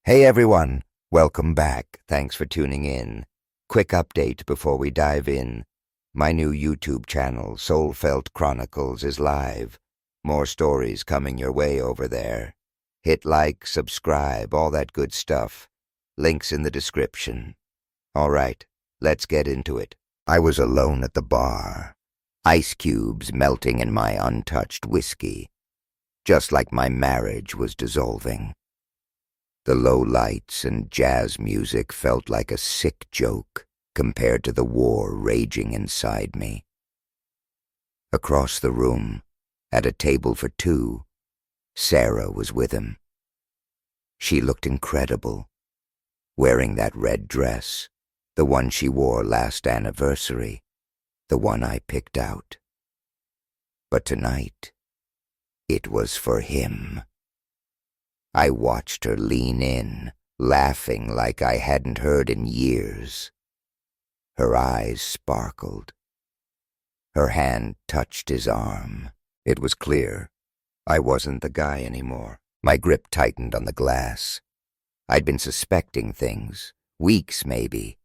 Hey everyone, welcome back. Thanks for tuning in. Quick update before we dive in. My new YouTube channel, Soulfelt Chronicles, is live. More stories coming your way over there. Hit like, subscribe, all that good stuff. Links in the description. All right, let's get into it. I was alone at the bar. Ice cubes melting in my untouched whiskey. Just like my marriage was dissolving. The low lights and jazz music felt like a sick joke compared to the war raging inside me. Across the room, at a table for two, Sarah was with him. She looked incredible, wearing that red dress, the one she wore last anniversary, the one I picked out. But tonight, it was for him. I watched her lean in, laughing like I hadn't heard in years. Her eyes sparkled. Her hand touched his arm. It was clear. I wasn't the guy anymore. My grip tightened on the glass. I'd been suspecting things, weeks maybe.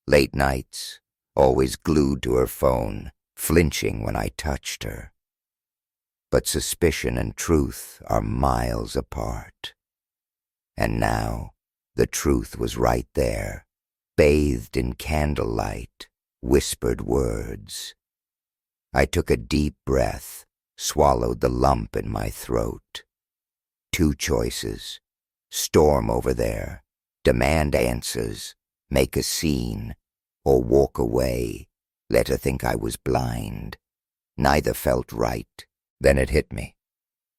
Late nights, always glued to her phone, flinching when I touched her. But suspicion and truth are miles apart. And now, the truth was right there, bathed in candlelight, whispered words. I took a deep breath, swallowed the lump in my throat. Two choices: storm over there, demand answers, make a scene, or walk away, let her think I was blind. Neither felt right. Then it hit me.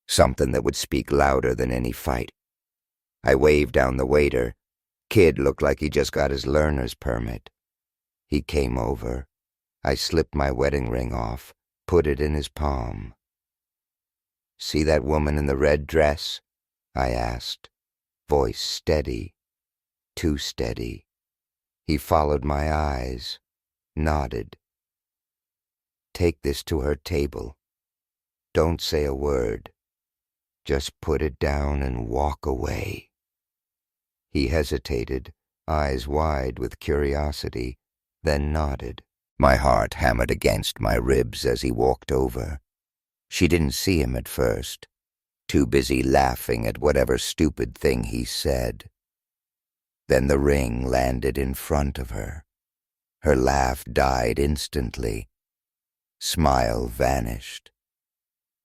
Something that would speak louder than any fight. I waved down the waiter. Kid looked like he just got his learner's permit. He came over. I slipped my wedding ring off, put it in his palm. "See that woman in the red dress?" I asked, voice steady, too steady. He followed my eyes, nodded. "Take this to her table. Don't say a word. Just put it down and walk away." He hesitated, eyes wide with curiosity, then nodded. My heart hammered against my ribs as he walked over. She didn't see him at first, too busy laughing at whatever stupid thing he said. Then the ring landed in front of her. Her laugh died instantly. Smile vanished.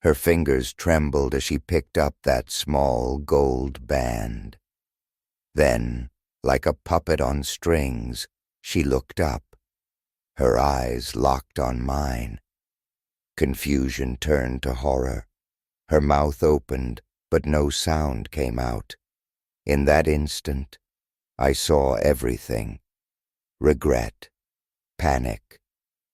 Her fingers trembled as she picked up that small gold band. Then, like a puppet on strings, she looked up. Her eyes locked on mine. Confusion turned to horror. Her mouth opened, but no sound came out. In that instant, I saw everything. Regret, panic,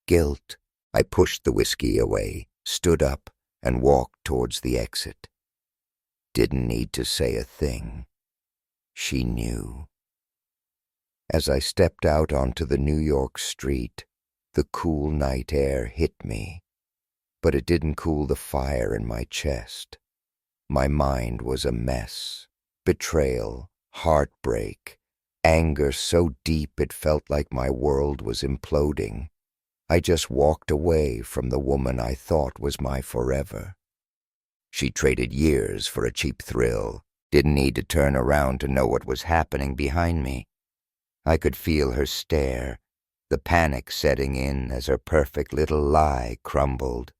guilt. I pushed the whiskey away, stood up, and walked towards the exit. Didn't need to say a thing. She knew. As I stepped out onto the New York street, the cool night air hit me, but it didn't cool the fire in my chest. My mind was a mess. Betrayal, heartbreak, anger so deep it felt like my world was imploding. I just walked away from the woman I thought was my forever. She traded years for a cheap thrill. Didn't need to turn around to know what was happening behind me. I could feel her stare, the panic setting in as her perfect little lie crumbled.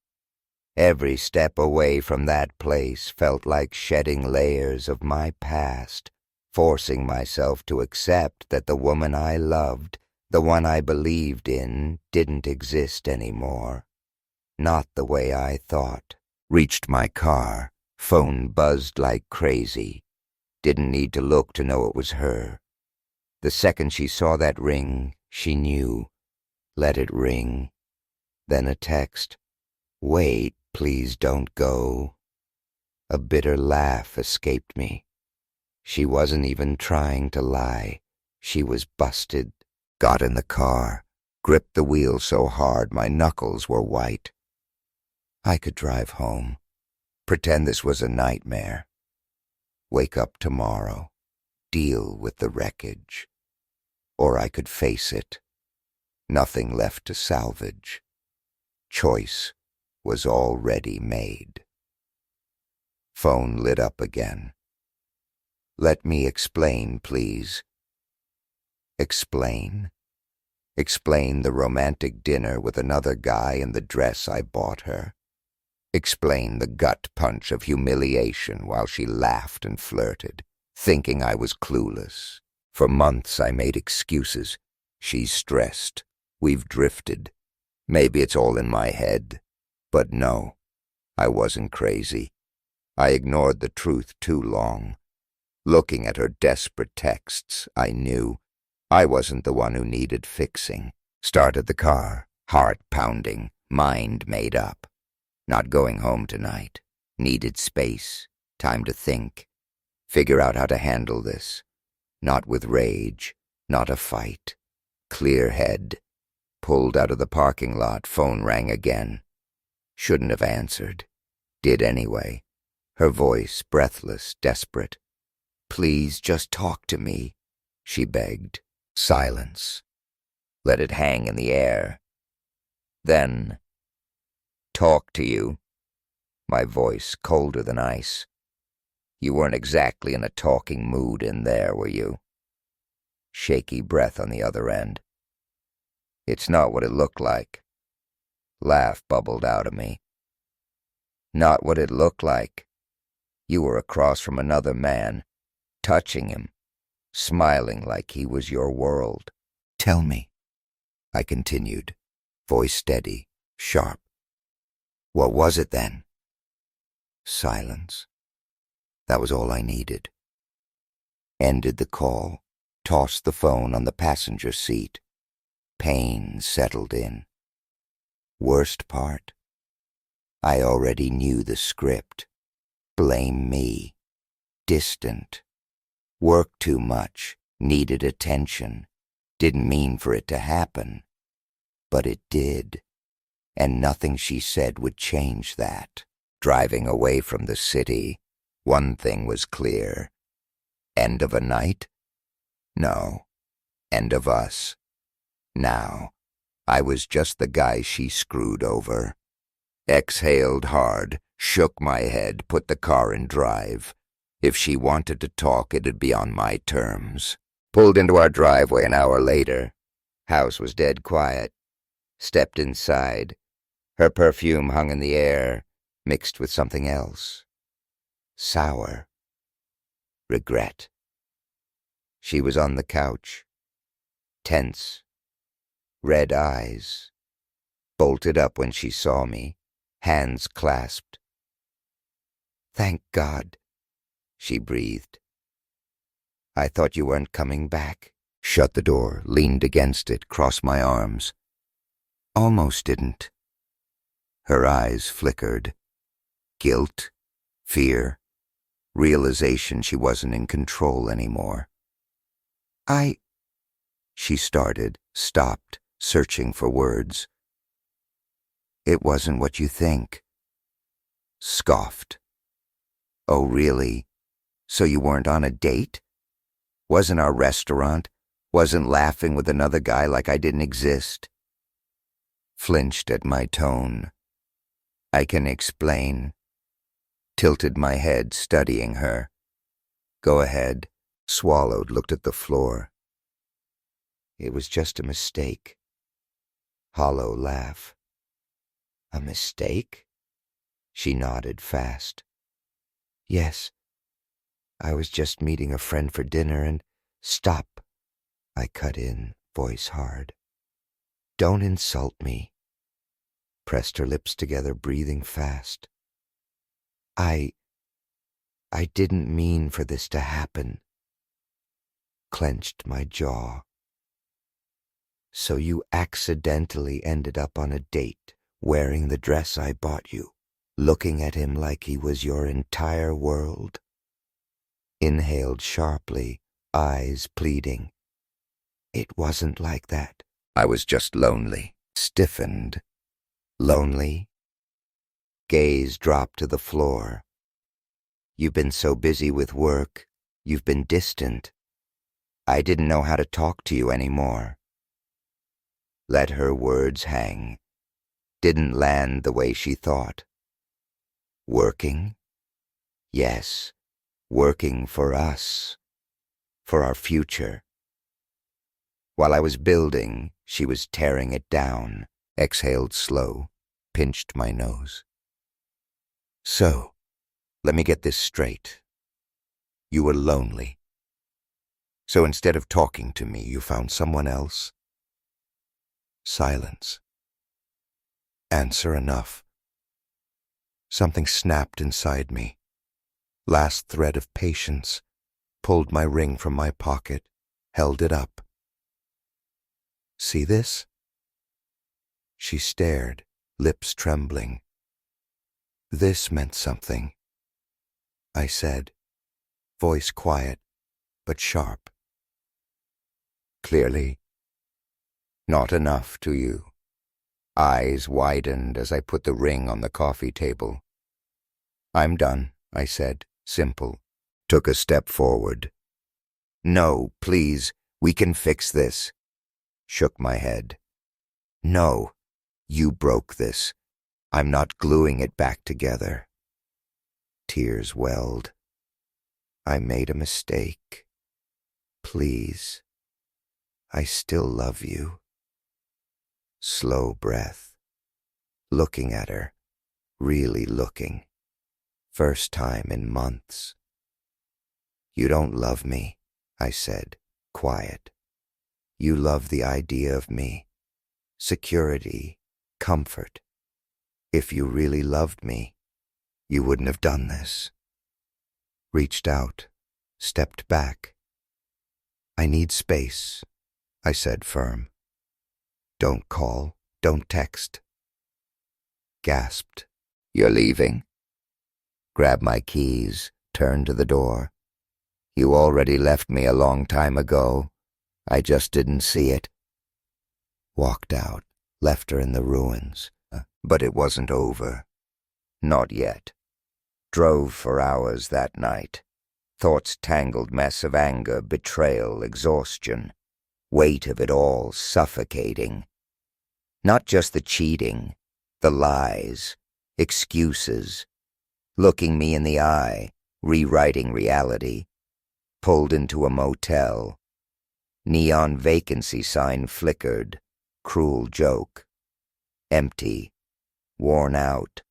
Every step away from that place felt like shedding layers of my past, forcing myself to accept that the woman I loved, the one I believed in, didn't exist anymore. Not the way I thought. Reached my car. Phone buzzed like crazy. Didn't need to look to know it was her. The second she saw that ring, she knew. Let it ring. Then a text. "Wait, please don't go." A bitter laugh escaped me. She wasn't even trying to lie. She was busted. Got in the car. Gripped the wheel so hard my knuckles were white. I could drive home. Pretend this was a nightmare. Wake up tomorrow, deal with the wreckage, or I could face it. Nothing left to salvage. Choice was already made. Phone lit up again. Let me explain, please. Explain? Explain the romantic dinner with another guy and the dress I bought her. Explain the gut punch of humiliation while she laughed and flirted, thinking I was clueless. For months I made excuses. She's stressed. We've drifted. Maybe it's all in my head. But no, I wasn't crazy. I ignored the truth too long. Looking at her desperate texts, I knew I wasn't the one who needed fixing. Started the car, heart pounding, mind made up. Not going home tonight. Needed space, time to think. Figure out how to handle this. Not with rage, not a fight. Clear head. Pulled out of the parking lot, phone rang again. Shouldn't have answered. Did anyway. Her voice, breathless, desperate. Please just talk to me, she begged. Silence. Let it hang in the air. Then, talk to you. My voice colder than ice. You weren't exactly in a talking mood in there, were you? Shaky breath on the other end. It's not what it looked like. Laugh bubbled out of me. Not what it looked like. You were across from another man, touching him, smiling like he was your world. Tell me, I continued, voice steady, sharp. What was it then? Silence. That was all I needed. Ended the call, tossed the phone on the passenger seat. Pain settled in. Worst part? I already knew the script. Blame me. Distant. Worked too much. Needed attention. Didn't mean for it to happen. But it did. And nothing she said would change that. Driving away from the city, one thing was clear. End of a night? No. End of us. Now, I was just the guy she screwed over. Exhaled hard, shook my head, put the car in drive. If she wanted to talk, it'd be on my terms. Pulled into our driveway an hour later. House was dead quiet. Stepped inside. Her perfume hung in the air, mixed with something else. Sour. Regret. She was on the couch. Tense. Red eyes. Bolted up when she saw me. Hands clasped. Thank God, she breathed. I thought you weren't coming back. Shut the door, leaned against it, crossed my arms. Almost didn't. Her eyes flickered. Guilt, fear, realization she wasn't in control anymore. She started, stopped, searching for words. It wasn't what you think. Scoffed. Oh, really? So you weren't on a date? Wasn't our restaurant? Wasn't laughing with another guy like I didn't exist? Flinched at my tone. I can explain. Tilted my head, studying her. Go ahead. Swallowed, looked at the floor. It was just a mistake. Hollow laugh. A mistake? She nodded fast. Yes. I was just meeting a friend for dinner and... Stop. I cut in, voice hard. Don't insult me. Pressed her lips together, breathing fast. I didn't mean for this to happen. Clenched my jaw. So you accidentally ended up on a date, wearing the dress I bought you, looking at him like he was your entire world? Inhaled sharply, eyes pleading. It wasn't like that. I was just lonely, stiffened. Lonely? Gaze dropped to the floor. You've been so busy with work, you've been distant. I didn't know how to talk to you anymore. Let her words hang. Didn't land the way she thought. Working? Yes, working for us, for our future. While I was building, she was tearing it down, exhaled slow, pinched my nose. So, let me get this straight. You were lonely. So instead of talking to me, you found someone else? Silence. Answer enough. Something snapped inside me. Last thread of patience. Pulled my ring from my pocket, held it up. See this? She stared, lips trembling. This meant something. I said, voice quiet, but sharp. Clearly, not enough to you. Eyes widened as I put the ring on the coffee table. I'm done, I said, simple. Took a step forward. No, please, we can fix this. Shook my head. No, you broke this. I'm not gluing it back together. Tears welled. I made a mistake. Please. I still love you. Slow breath. Looking at her. Really looking. First time in months. You don't love me, I said, quiet. You love the idea of me. Security. Comfort. If you really loved me, you wouldn't have done this. Reached out. Stepped back. I need space, I said firm. Don't call. Don't text. Gasped. You're leaving? Grabbed my keys, turned to the door. You already left me a long time ago. I just didn't see it. Walked out, left her in the ruins. But it wasn't over. Not yet. Drove for hours that night. Thoughts tangled mess of anger, betrayal, exhaustion. Weight of it all suffocating. Not just the cheating, the lies, excuses. Looking me in the eye, rewriting reality. Pulled into a motel. Neon vacancy sign flickered. Cruel joke. Empty. Worn out.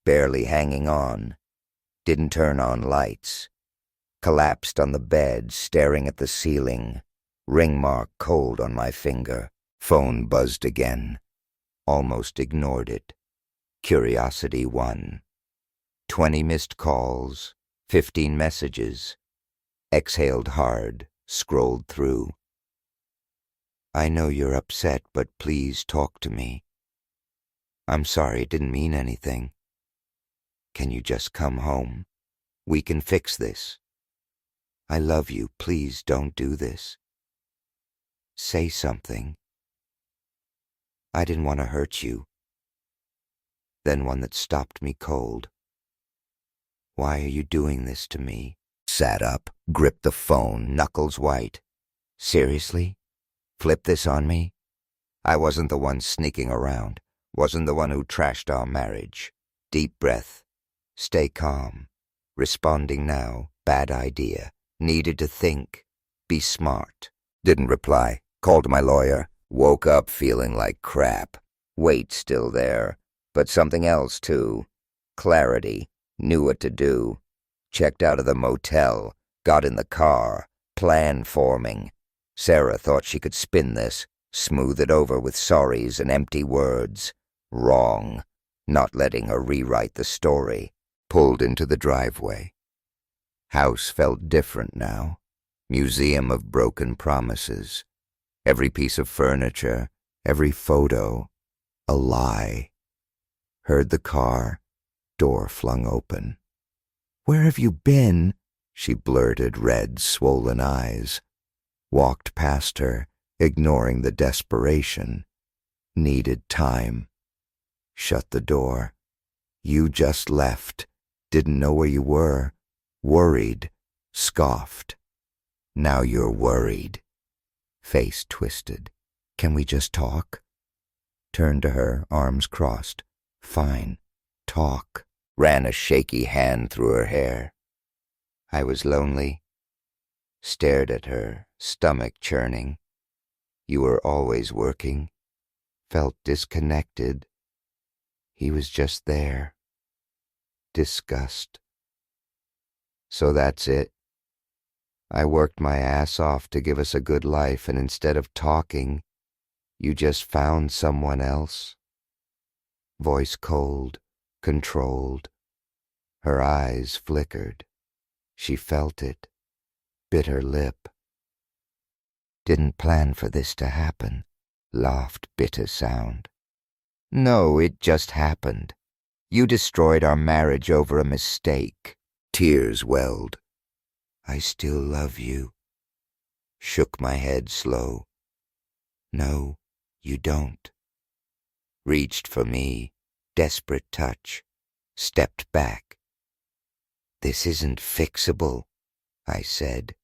Barely hanging on. Didn't turn on lights. Collapsed on the bed, staring at the ceiling. Ring mark cold on my finger. Phone buzzed again. Almost ignored it. Curiosity won. 20 missed calls. 15 messages. Exhaled hard. Scrolled through. I know you're upset, but please talk to me. I'm sorry, it didn't mean anything. Can you just come home? We can fix this. I love you. Please don't do this. Say something. I didn't want to hurt you. Then one that stopped me cold. Why are you doing this to me? Sat up, gripped the phone, knuckles white. Seriously? Flip this on me? I wasn't the one sneaking around. Wasn't the one who trashed our marriage. Deep breath. Stay calm. Responding now. Bad idea. Needed to think. Be smart. Didn't reply. Called my lawyer. Woke up feeling like crap. Weight still there. But something else too. Clarity. Knew what to do. Checked out of the motel. Got in the car. Plan forming. Sarah thought she could spin this. Smooth it over with sorries and empty words. Wrong. Not letting her rewrite the story. Pulled into the driveway. House felt different now. Museum of broken promises. Every piece of furniture, every photo, a lie. Heard the car, door flung open. Where have you been? She blurted, red, swollen eyes. Walked past her, ignoring the desperation. Needed time. Shut the door. You just left. Didn't know where you were. Worried. Scoffed. Now you're worried. Face twisted. Can we just talk? Turned to her, arms crossed. Fine. Talk. Ran a shaky hand through her hair. I was lonely. Stared at her, stomach churning. You were always working. Felt disconnected. He was just there. Disgust. So that's it. I worked my ass off to give us a good life, and instead of talking, you just found someone else. Voice cold, controlled. Her eyes flickered. She felt it. Bit her lip. Didn't plan for this to happen. Laughed bitter sound. No, it just happened. You destroyed our marriage over a mistake. Tears welled. I still love you. Shook my head slow. No, you don't. Reached for me, desperate touch. Stepped back. This isn't fixable, I said.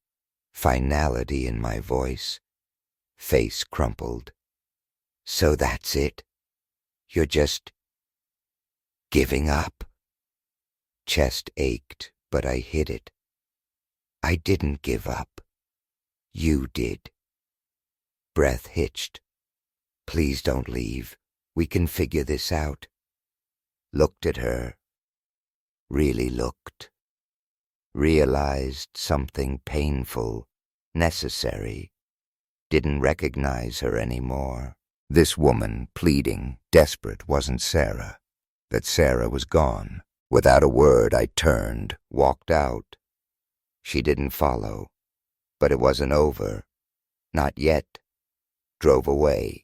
Finality in my voice. Face crumpled. So that's it. You're just giving up. Chest ached, but I hid it. I didn't give up. You did. Breath hitched. Please don't leave. We can figure this out. Looked at her. Really looked. Realized something painful, necessary. Didn't recognize her anymore. This woman, pleading, desperate, wasn't Sarah. That Sarah was gone. Without a word, I turned, walked out. She didn't follow. But it wasn't over. Not yet. Drove away.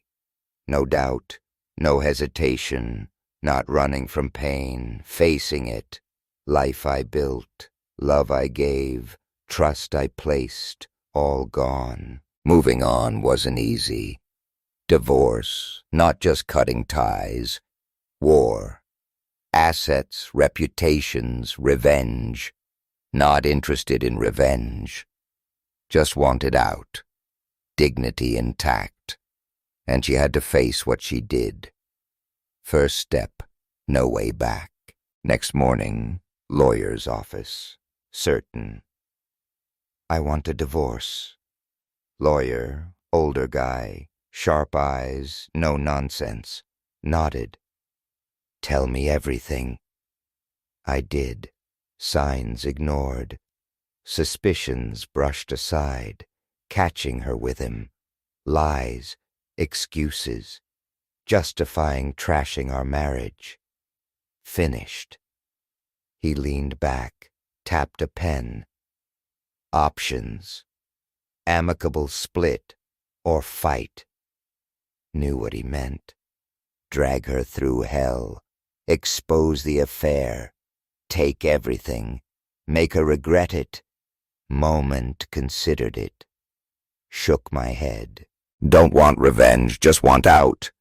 No doubt, no hesitation, not running from pain, facing it. Life I built, love I gave, trust I placed, all gone. Moving on wasn't easy. Divorce, not just cutting ties. War. Assets, reputations, revenge. Not interested in revenge. Just wanted out. Dignity intact. And she had to face what she did. First step, no way back. Next morning, lawyer's office. Certain. I want a divorce. Lawyer, older guy, sharp eyes, no nonsense. Nodded. Tell me everything. I did. Signs ignored. Suspicions brushed aside, catching her with him. Lies, excuses, justifying trashing our marriage. Finished. He leaned back, tapped a pen. Options. Amicable split or fight. Knew what he meant. Drag her through hell. Expose the affair. Take everything. Make her regret it. Moment considered it. Shook my head. Don't want revenge, just want out.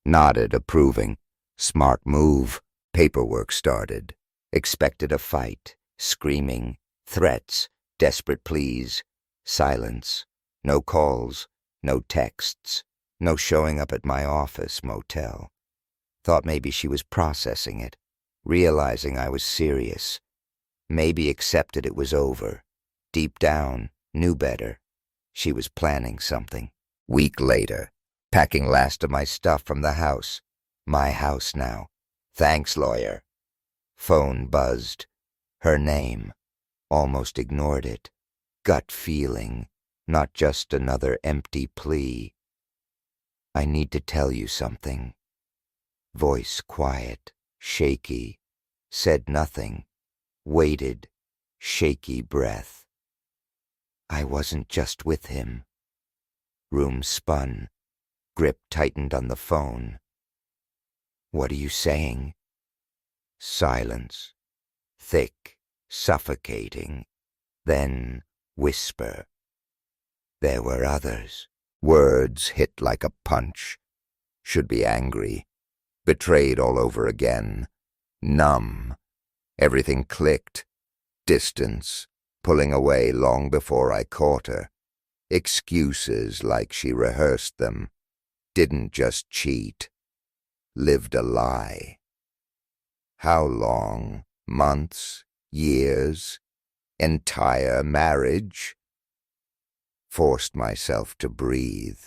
Nodded, approving. Smart move. Paperwork started. Expected a fight. Screaming. Threats. Desperate pleas. Silence. No calls. No texts. No showing up at my office, motel. Thought maybe she was processing it. Realizing I was serious. Maybe accepted it was over. Deep down, knew better. She was planning something. Week later, packing last of my stuff from the house. My house now. Thanks, lawyer. Phone buzzed. Her name. Almost ignored it. Gut feeling, not just another empty plea. I need to tell you something. Voice quiet, shaky. Said nothing. Waited. Shaky breath. I wasn't just with him. Room spun. Grip tightened on the phone. What are you saying? Silence. Thick, suffocating. Then whisper. There were others. Words hit like a punch. Should be angry. Betrayed all over again. Numb. Everything clicked. Distance. pulling away long before I caught her. Excuses like she rehearsed them. Didn't just cheat. Lived a lie. How long? Months? Years? Entire marriage? Forced myself to breathe.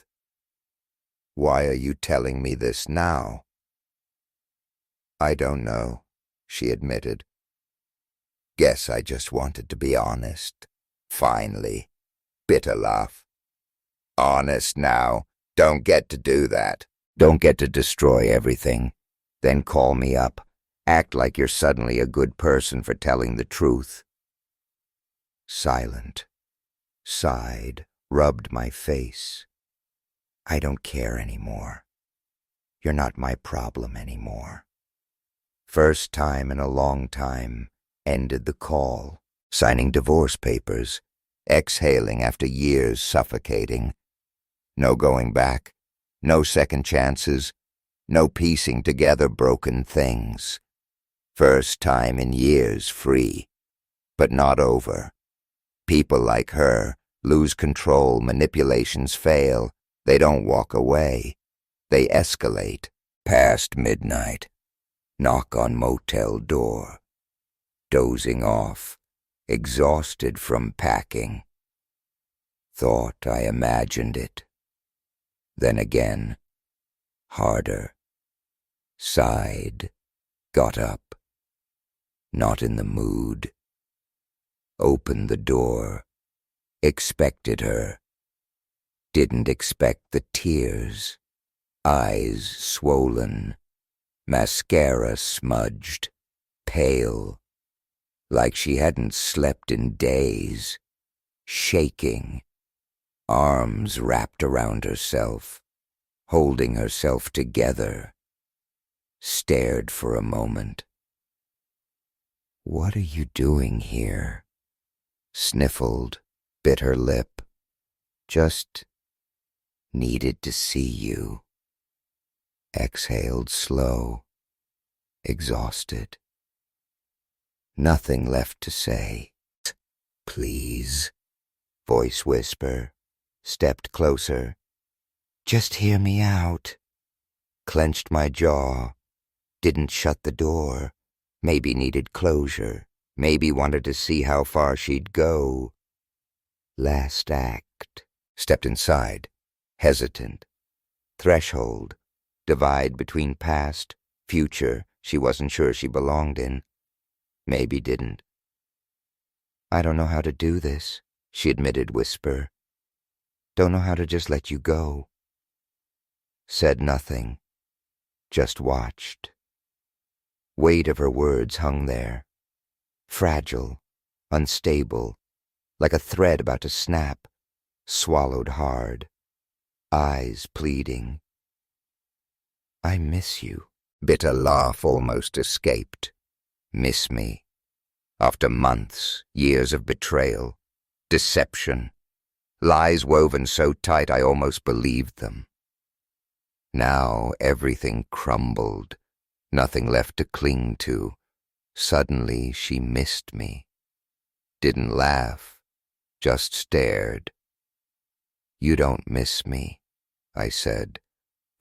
Why are you telling me this now? I don't know, she admitted. Guess I just wanted to be honest. Finally. Bitter laugh. Honest now. Don't get to do that. Don't get to destroy everything. Then call me up. Act like you're suddenly a good person for telling the truth. Silent. Sighed. Rubbed my face. I don't care anymore. You're not my problem anymore. First time in a long time. Ended the call. Signing divorce papers. Exhaling after years suffocating. No going back. No second chances. No piecing together broken things. First time in years free. But not over. People like her lose control, manipulations fail. They don't walk away. They escalate. Past midnight. Knock on motel door. Dozing off. Exhausted from packing. Thought I imagined it. Then again. Harder. Sighed. Got up. Not in the mood. Opened the door. Expected her. Didn't expect the tears. Eyes swollen. Mascara smudged. Pale. Like she hadn't slept in days. Shaking. Arms wrapped around herself. Holding herself together. Stared for a moment. What are you doing here? Sniffled. Bit her lip. Just needed to see you. Exhaled slow. Exhausted. Nothing left to say. Please. Voice whisper. Stepped closer. Just hear me out. Clenched my jaw. Didn't shut the door. Maybe needed closure. Maybe wanted to see how far she'd go. Last act. Stepped inside. Hesitant. Threshold. Divide between past, future she wasn't sure she belonged in. Maybe didn't. I don't know how to do this, she admitted, whisper. Don't know how to just let you go. Said nothing. Just watched. Weight of her words hung there. Fragile, unstable, like a thread about to snap, swallowed hard. Eyes pleading. I miss you. Bitter laugh almost escaped. Miss me. After months, years of betrayal, deception, lies woven so tight I almost believed them. Now everything crumbled, nothing left to cling to. Suddenly she missed me. Didn't laugh, just stared. You don't miss me, I said,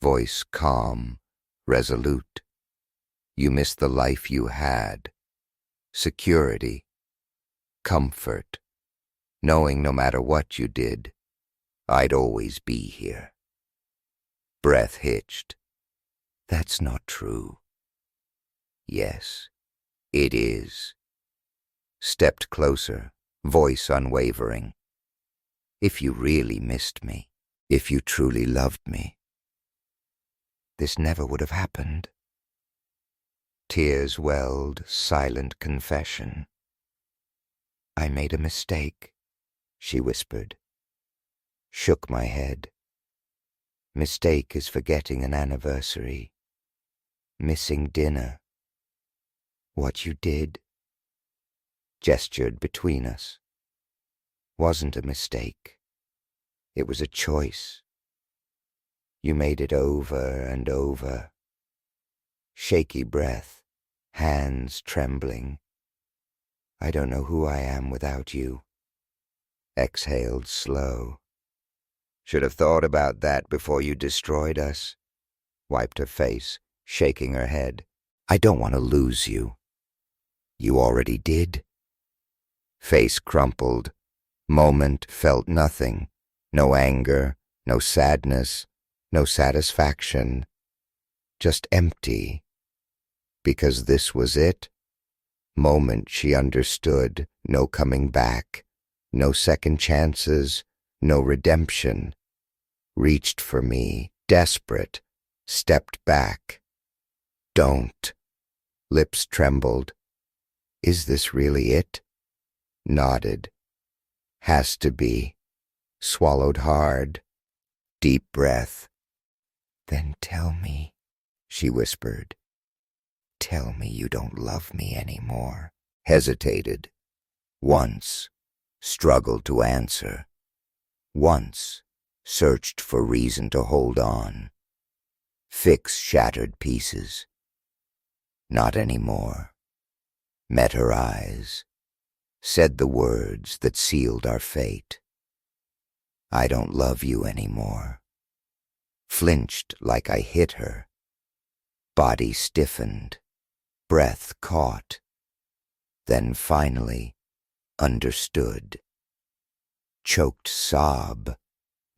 voice calm, resolute. You miss the life you had. Security. Comfort. Knowing no matter what you did, I'd always be here. Breath hitched. That's not true. Yes, it is. Stepped closer, voice unwavering. If you really missed me, if you truly loved me, this never would have happened. Tears welled, silent confession. I made a mistake, she whispered. Shook my head. Mistake is forgetting an anniversary. Missing dinner. What you did. Gestured between us. Wasn't a mistake. It was a choice. You made it over and over. Shaky breath, hands trembling. I don't know who I am without you. Exhaled slow. Should have thought about that before you destroyed us. Wiped her face, shaking her head. I don't want to lose you. You already did. Face crumpled. Moment felt nothing. No anger, no sadness, no satisfaction. Just empty. Because this was it. Moment she understood. No coming back. No second chances. No redemption. Reached for me, desperate. Stepped back. Don't. Lips trembled. Is this really it? Nodded. Has to be. Swallowed hard. Deep breath. Then tell me, she whispered. Tell me you don't love me anymore. Hesitated. Once. Struggled to answer. Once. Searched for reason to hold on. Fix shattered pieces. Not anymore. Met her eyes. Said the words that sealed our fate. I don't love you anymore. Flinched like I hit her. Body stiffened. Breath caught. Then finally understood. Choked sob,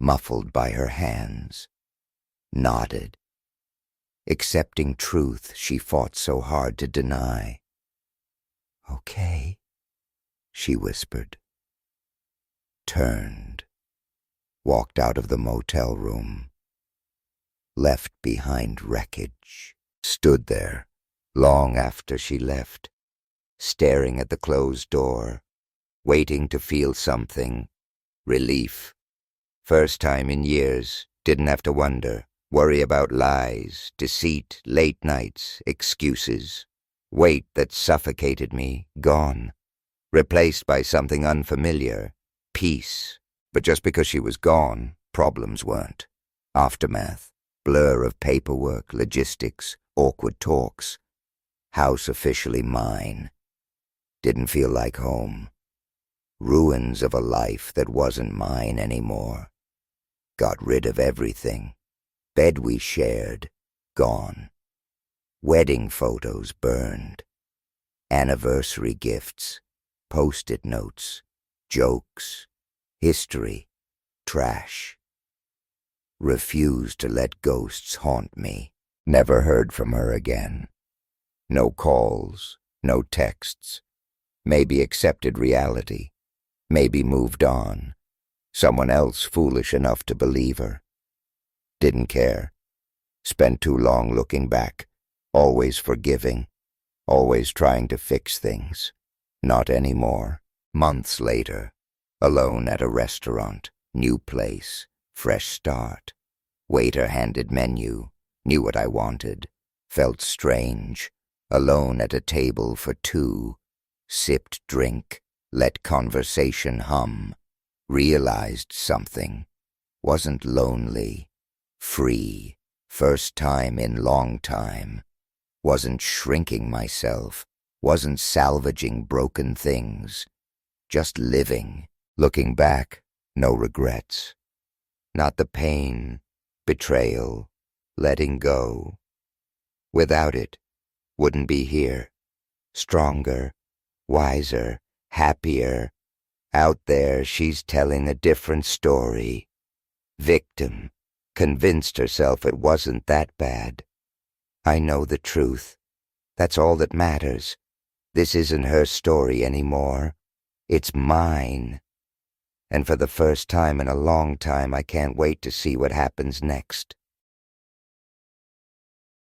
muffled by her hands. Nodded. Accepting truth she fought so hard to deny. Okay, she whispered. Turned. Walked out of the motel room. Left behind wreckage. Stood there, long after she left, staring at the closed door, waiting to feel something. Relief. First time in years, didn't have to wonder, worry about lies, deceit, late nights, excuses. Weight that suffocated me, gone. Replaced by something unfamiliar, peace. But just because she was gone, problems weren't. Aftermath. Blur of paperwork, logistics, awkward talks. House officially mine. Didn't feel like home. Ruins of a life that wasn't mine anymore. Got rid of everything. Bed we shared, gone. Wedding photos burned. Anniversary gifts, post-it notes, jokes, history, trash. Refused to let ghosts haunt me. Never heard from her again. No calls, no texts. Maybe accepted reality. Maybe moved on. Someone else foolish enough to believe her. Didn't care. Spent too long looking back. Always forgiving. Always trying to fix things. Not anymore. Months later. Alone at a restaurant. New place. Fresh start. Waiter handed menu. Knew what I wanted. Felt strange. Alone at a table for two. Sipped drink. Let conversation hum. Realized something. Wasn't lonely. Free. First time in long time. Wasn't shrinking myself. Wasn't salvaging broken things. Just living. Looking back, no regrets. Not the pain, betrayal, letting go. Without it, wouldn't be here. Stronger, wiser, happier. Out there, she's telling a different story. Victim, convinced herself it wasn't that bad. I know the truth. That's all that matters. This isn't her story anymore. It's mine. And for the first time in a long time, I can't wait to see what happens next.